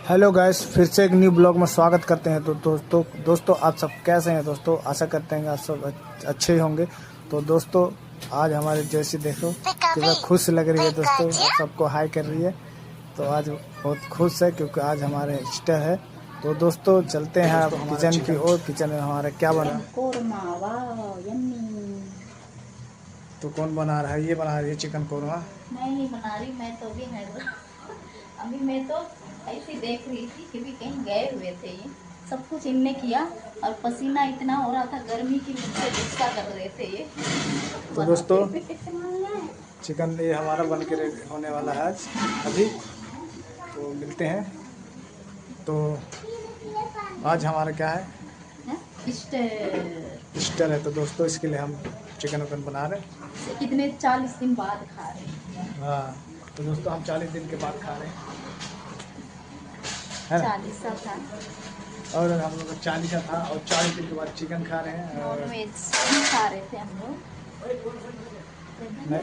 Hello guys, फिर से एक न्यू ब्लॉग में स्वागत करते हैं। तो दोस्तों आप सब कैसे हैं दोस्तों? आशा करते हैं कि आप सब अच्छे ही होंगे। तो दोस्तों आज हमारे जैसी देखो कितना खुश लग रही है दोस्तों, सबको हाई कर रही है। तो आज बहुत खुश है क्योंकि आज हमारे ईस्टर है। तो दोस्तों चलते हैं आप किचन की ओर। किचन में हमारा क्या बना? तो कौन बना रहा है? ये बना रही है चिकन कोरमा। मैं ही बना रही, मैं तो भी है अभी मैं तो ऐसे देख रही थी क्योंकि कहीं गए हुए थे। ये सब कुछ इनने किया और पसीना इतना हो रहा था गर्मी की, मुझसे गुस्सा कर रहे थे ये तो दोस्तों बनाते चिकन ये हमारा बन के होने वाला है आज अभी। तो मिलते हैं। तो आज हमारा क्या है? हैं? ईस्टर ईस्टर है। तो दोस्तों इसके लिए हम चिकन वकन बना रहे हैं। से कितने 40 दिन बाद खा रहे हैं। हाँ, तो दोस्तों हम 40 दिन के बाद खा रहे हैं, है ना? 40 सा था और हम लोग 40 का था और 40 दिन के बाद चिकन खा रहे हैं। नॉन और वेज नहीं खा रहे थे हम लोग। नहीं,